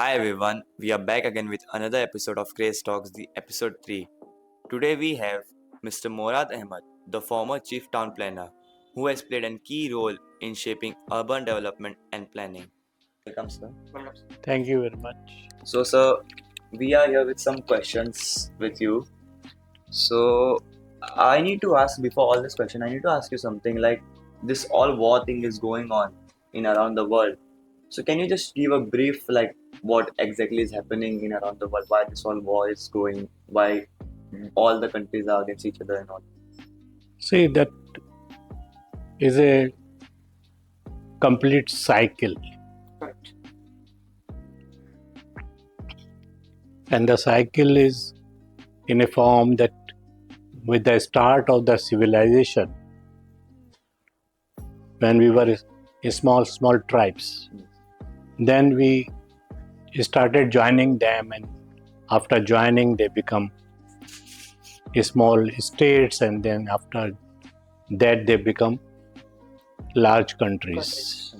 Hi everyone, we are back again with another episode of Craze Talks, the episode 3. Today we have Mr. Morad Ahmed, the former chief town planner, who has played a key role in shaping urban development and planning. Welcome, sir. Thank you very much. So, sir, we are here with some questions with you. So, I need to ask before all this question, I need to ask you something like this all war thing is going on in around the world. So can you just give a brief like what exactly is happening in around the world, why this all war is going, why all the countries are against each other and all? See, that is a complete cycle. Correct. And the cycle is in a form that with the start of the civilization, when we were small tribes, then we started joining them, and after joining they become small states, and then after that they become large countries.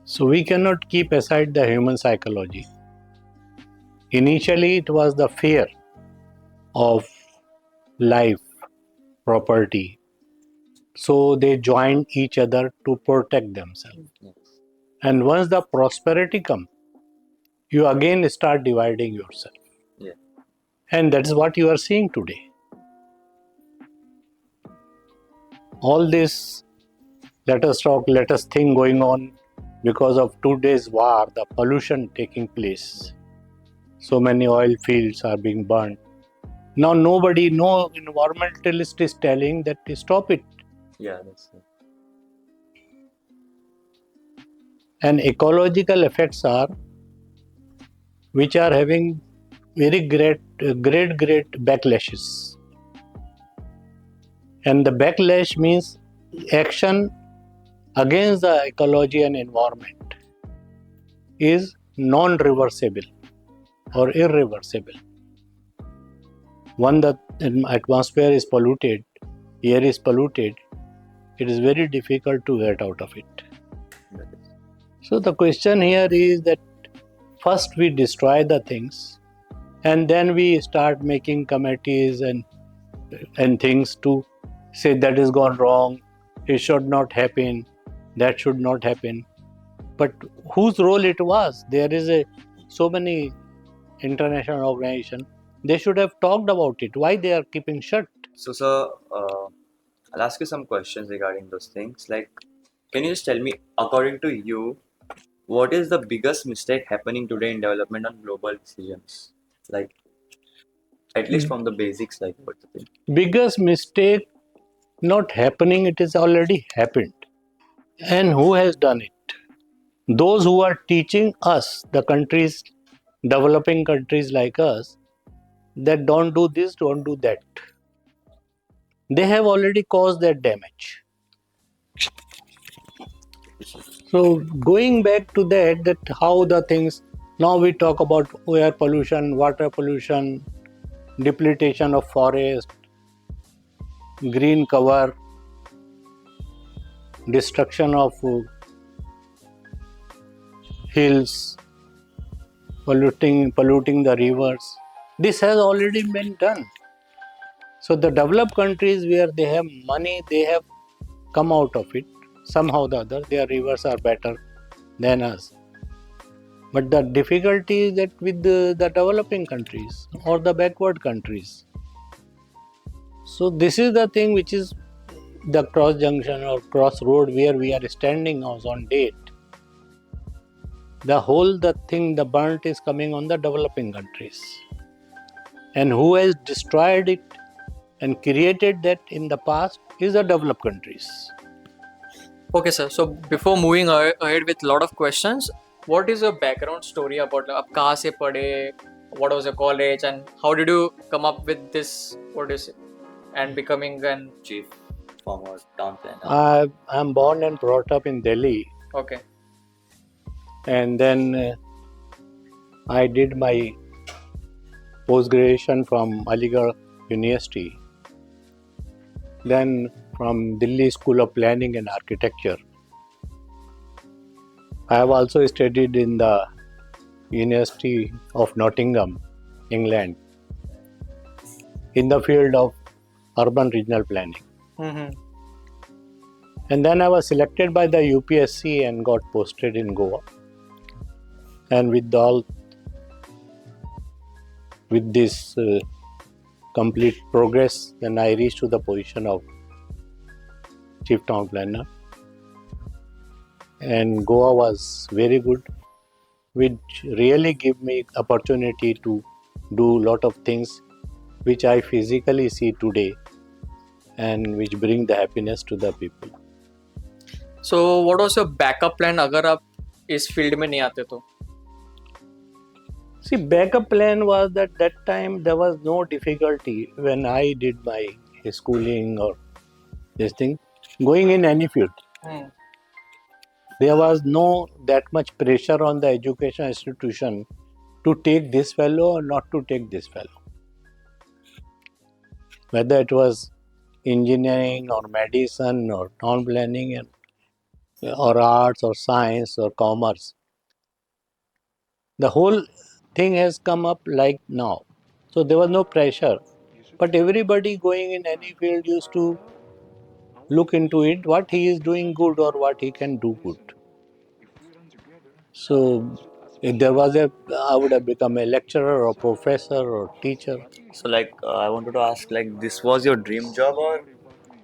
So we cannot keep aside the human psychology. Initially it was the fear of life, property. So they joined each other to protect themselves. And once the prosperity comes, you again start dividing yourself. Yeah. And that is what you are seeing today. All this, let us think going on because of today's war, the pollution taking place. So many oil fields are being burned. Now no environmentalist is telling that to stop it. Yeah, that's it. And ecological effects are, which are having very great backlashes. And the backlash means action against the ecology and environment is non-reversible or irreversible. When the atmosphere is polluted, air is polluted, it is very difficult to get out of it. So the question here is that first we destroy the things, and then we start making committees and things to say that is gone wrong, it should not happen, that should not happen. But whose role it was? There is so many international organizations. They should have talked about it. Why they are keeping shut? So, sir, I'll ask you some questions regarding those things. Like, can you just tell me, according to you, what is the biggest mistake happening today in development on global decisions? Like, at least from the basics, like what's the thing? Biggest mistake not happening, it is already happened. And who has done it? Those who are teaching us, the countries, developing countries like us, that don't do this, don't do that. They have already caused that damage. So going back to that how the things, now we talk about air pollution, water pollution, depletion of forest, green cover, destruction of hills, polluting the rivers. This has already been done. So the developed countries where they have money, they have come out of it. Somehow or the other, their rivers are better than us. But the difficulty is that with the developing countries or the backward countries. So this is the thing which is the cross junction or crossroad where we are standing on date. The burnt is coming on the developing countries. And who has destroyed it and created that in the past is the developed countries. Okay, sir. So before moving ahead with a lot of questions, what is your background story about आप कहाँ से पढ़े, what was your college, and how did you come up with this, what is it, and becoming an Chief former town planner. I am born and brought up in Delhi, okay. and then I did my post-graduation from Aligarh University, then from Delhi School of Planning and Architecture. I have also studied in the University of Nottingham, England, in the field of urban regional planning. Mm-hmm. And then I was selected by the UPSC and got posted in Goa. And with this complete progress, then I reached to the position of Chief Town Planner. And Goa was very good, which really gave me opportunity to do lot of things which I physically see today and which bring the happiness to the people. So what was your backup plan अगर आप इस field में नहीं आते तो? See, backup plan was that time there was no difficulty when I did my schooling or this thing, going in any field. There was no that much pressure on the education institution to take this fellow or not to take this fellow. Whether it was engineering or medicine or town planning or arts or science or commerce. The whole thing has come up like now. So there was no pressure. But everybody going in any field used to look into it, what he is doing good or what he can do good. So if there was I would have become a lecturer or professor or teacher. So like I wanted to ask, like, this was your dream job, or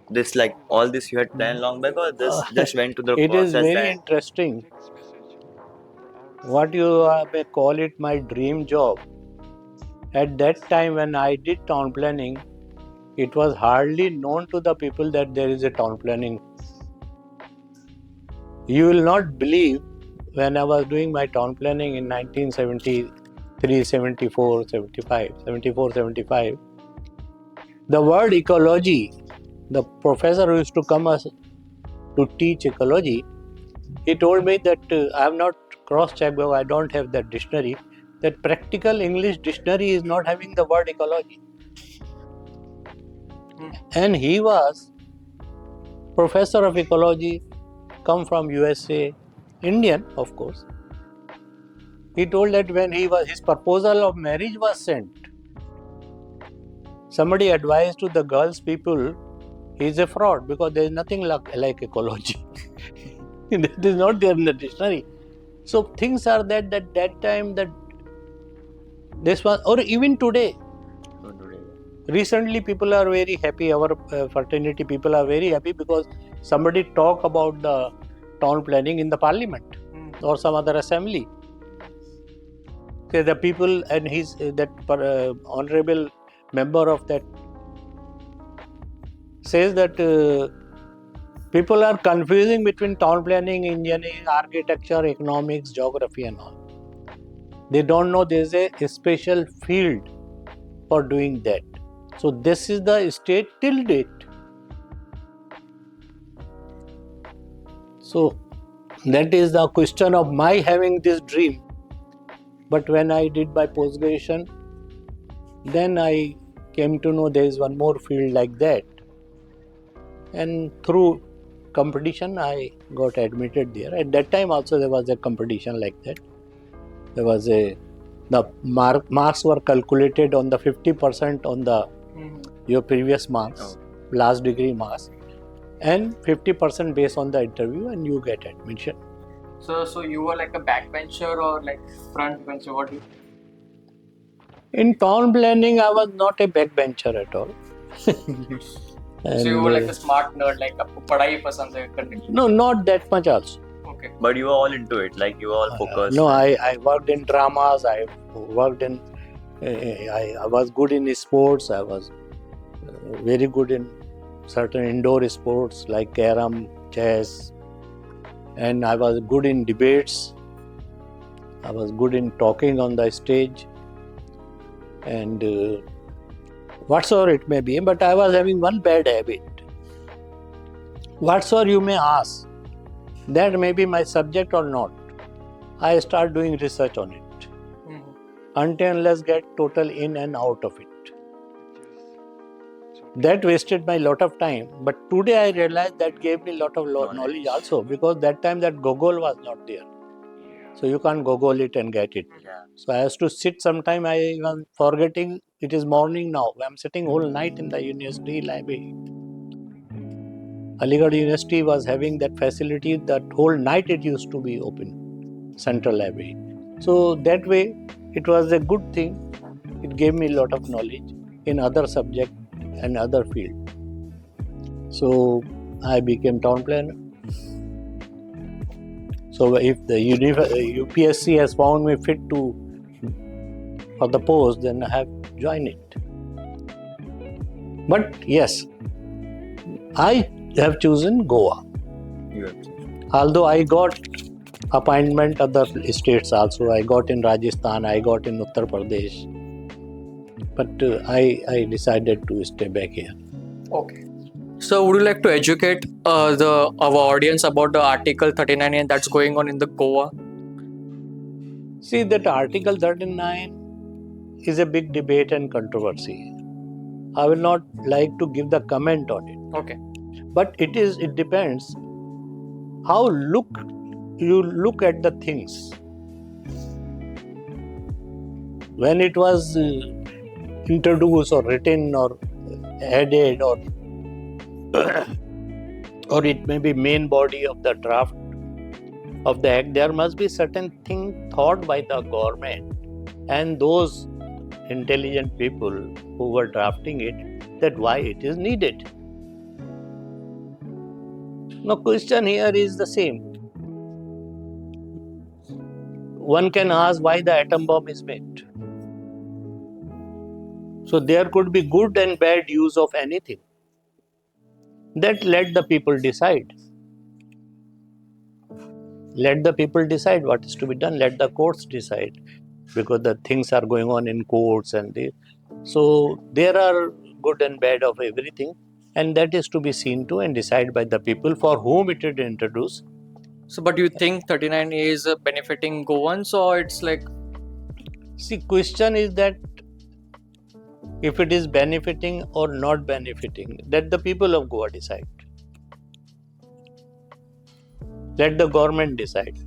this, like, all this you had planned long back, or this just went to the It is process very and interesting. What you may call it my dream job. At that time when I did town planning, it was hardly known to the people that there is a town planning. You will not believe, when I was doing my town planning in 1973, 74, 75, 74, 75, the word ecology, the professor who used to come to teach ecology, he told me that I have not cross-checked, because I don't have that dictionary, that practical English dictionary is not having the word ecology. And he was professor of ecology, come from USA, Indian, of course. He told that when his proposal of marriage was sent, somebody advised to the girls people, he is a fraud because there is nothing like ecology. That is not there in the dictionary. So things are that time that this was, or even today. Recently, people are very happy. Our fraternity people are very happy because somebody talk about the town planning in the parliament or some other assembly. So the people and honorable member of that says that people are confusing between town planning, engineering, architecture, economics, geography, and all. They don't know there is a special field for doing that. So this is the state till date. So that is the question of my having this dream. But when I did my post-graduation, then I came to know there is one more field like that. And through competition, I got admitted there. At that time also there was a competition like that. There was the marks were calculated on the 50% on the your previous marks, last degree marks, and 50% based on the interview, and you get admission. So you were like a backbencher or like front bencher? What do you? In town planning, I was not a backbencher at all. So you were like a smart nerd, like आपको पढ़ाई पसंद है करने की? No, not that much also. Okay. But you were all into it, like you were all focused. No, I worked in dramas. I worked in. I was good in sports. I was very good in certain indoor sports like carom, chess, and I was good in debates. I was good in talking on the stage, and whatsoever it may be. But I was having one bad habit. Whatsoever you may ask, that may be my subject or not, I start doing research on it. Until unless get total in and out of it. That wasted my lot of time. But today I realize that gave me lot of knowledge also, because that time that Google was not there. So you can't Google it and get it. Yeah. So I have to sit sometime. I was forgetting it is morning now. I'm sitting whole night in the university library. Aligarh University was having that facility that whole night it used to be open, Central Library. So that way it was a good thing. It gave me a lot of knowledge in other subject and other field. So I became town planner. So if the UPSC has found me fit for the post, then I have joined it. But yes, I have chosen Goa. You have chosen. Although I got appointment other states also. I got in Rajasthan, I got in Uttar Pradesh. But I decided to stay back here. Okay. So would you like to educate our audience about the Article 39 that's going on in the Goa? See, that Article 39 is a big debate and controversy. I will not like to give the comment on it. Okay. But it depends how you look at the things. When it was introduced or written or added or it may be main body of the draft of the act, there must be certain thing thought by the government and those intelligent people who were drafting it, that why it is needed. Now, question here is the same. One can ask why the atom bomb is made. So there could be good and bad use of anything. That let the people decide. Let the people decide what is to be done. Let the courts decide, because the things are going on in courts so there are good and bad of everything, and that is to be seen to and decided by the people for whom it is introduced. So, but do you think 39 is benefiting Goans, or it's like? See, question is that if it is benefiting or not benefiting, let the people of Goa decide. Let the government decide.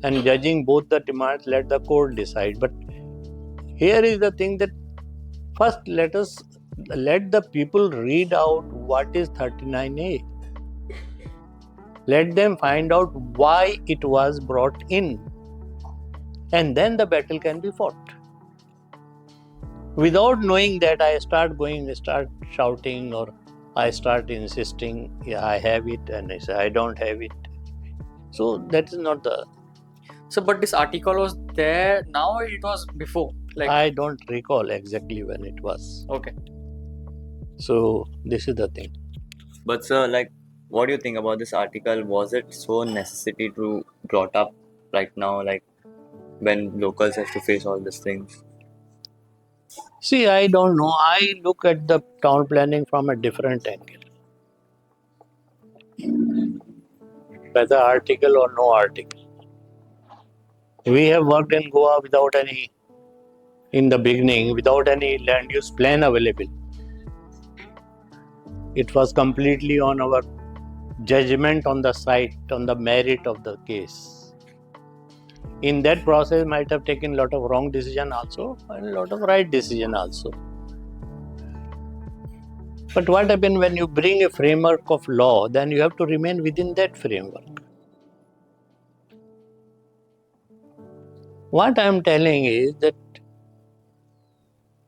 And judging both the demands, let the court decide. But here is the thing that first let the people read out what is 39A. Let them find out why it was brought in. And then the battle can be fought. Without knowing that, I start shouting, or I start insisting, yeah, I have it, and I say, I don't have it. So that is not the... So, but this article was there now, or it was before? Like, I don't recall exactly when it was. Okay. So this is the thing. But sir, like, what do you think about this article? Was it so necessity to brought up right now, like when locals have to face all these things? See, I don't know. I look at the town planning from a different angle. Whether article or no article. We have worked in Goa in the beginning, without any land use plan available. It was completely on our judgment on the site, on the merit of the case. In that process, might have taken a lot of wrong decision also, and a lot of right decision also. But what happens when you bring a framework of law, then you have to remain within that framework. What I am telling is that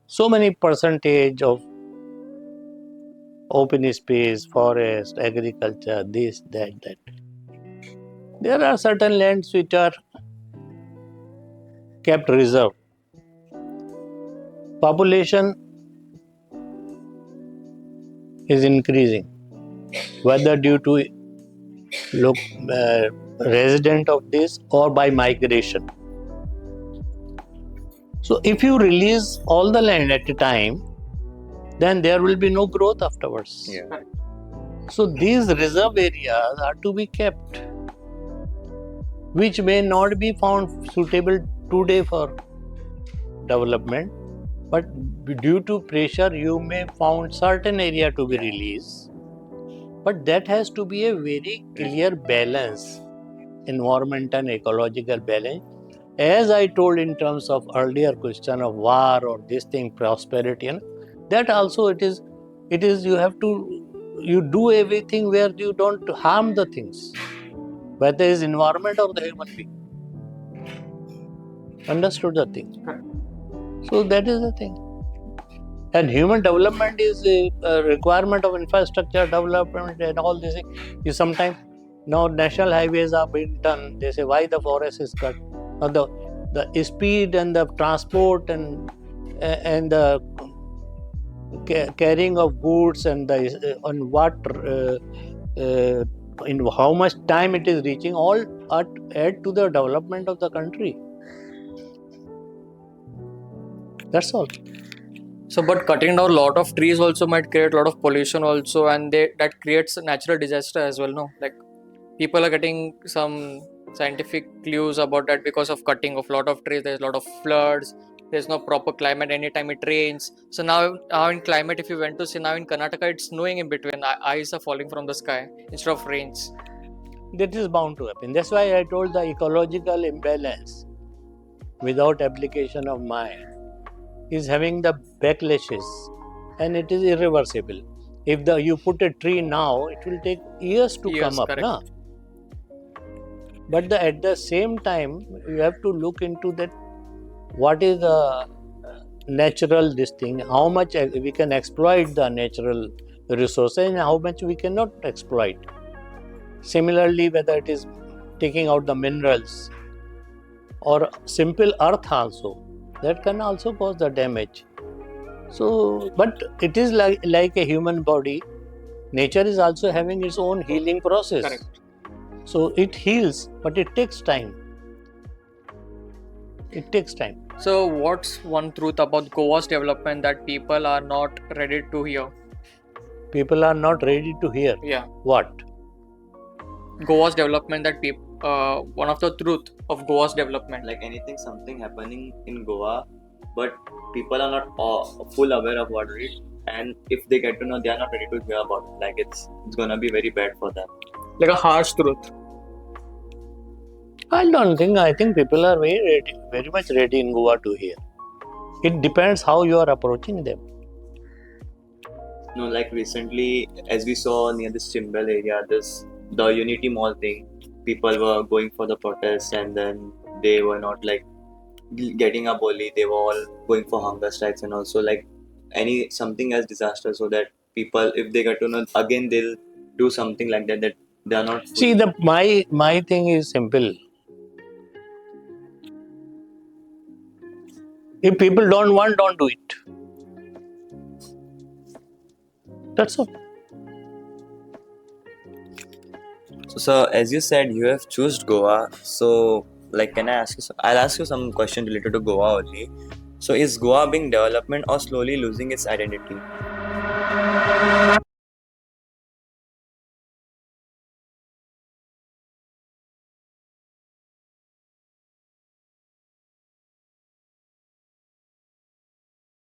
so many percentage of open space, forest, agriculture, this, that. There are certain lands which are kept reserved. Population is increasing, whether due to resident of this or by migration. So if you release all the land at a time, then there will be no growth afterwards. Yeah. So these reserve areas are to be kept, which may not be found suitable today for development, but due to pressure you may found certain area to be released. But that has to be a very clear balance. environment and ecological balance. As I told in terms of earlier question of war or this thing, prosperity, and that also it is you have to do everything where you don't harm the things, whether it is environment or the human being. Understood the thing? So that is the thing. And human development is a requirement of infrastructure development and all this. You sometimes now national highways are being done. They say why the forest is cut. Now the speed and the transport and the carrying of goods and the on what in how much time it is reaching all add to the development of the country. That's all. So, but cutting down a lot of trees also might create a lot of pollution also, and that creates a natural disaster as well. No, like people are getting some scientific clues about that because of cutting of lot of trees. There's a lot of floods. There's no proper climate anytime it rains. So now in climate, if you went to see now in Karnataka, it's snowing in between. Ice are falling from the sky instead of rains. That is bound to happen. That's why I told the ecological imbalance without application of mind is having the backlashes, and it is irreversible. If you put a tree now, it will take years to come up. Na? But at the same time, you have to look into that what is the natural this thing, how much we can exploit the natural resources and how much we cannot exploit. Similarly, whether it is taking out the minerals or simple earth also, that can also cause the damage. So, but it is like a human body. Nature is also having its own healing process. Correct. So it heals, but it takes time. It takes time. So, what's one truth about Goa's development that people are not ready to hear? People are not ready to hear. Yeah. What? Goa's development that people. One of the truth of Goa's development. Like anything, something happening in Goa, but people are not full aware about it. And if they get to know, they are not ready to hear about it. Like it's gonna be very bad for them. Like a harsh truth. I don't think. I think people are very much ready in Goa to hear. It depends how you are approaching them. No, like recently, as we saw near this Chimbel area, the Unity Mall thing. People were going for the protest, and then they were not like getting a bully. They were all going for hunger strikes, and also like something as disaster, so that people, if they get to know again, they'll do something like that. That they are not. See, my thing is simple. If people don't want, don't do it. That's all. So, sir, as you said, you have chosen Goa. So, like, can I ask you? I'll ask you some question related to Goa only. So, is Goa being development or slowly losing its identity?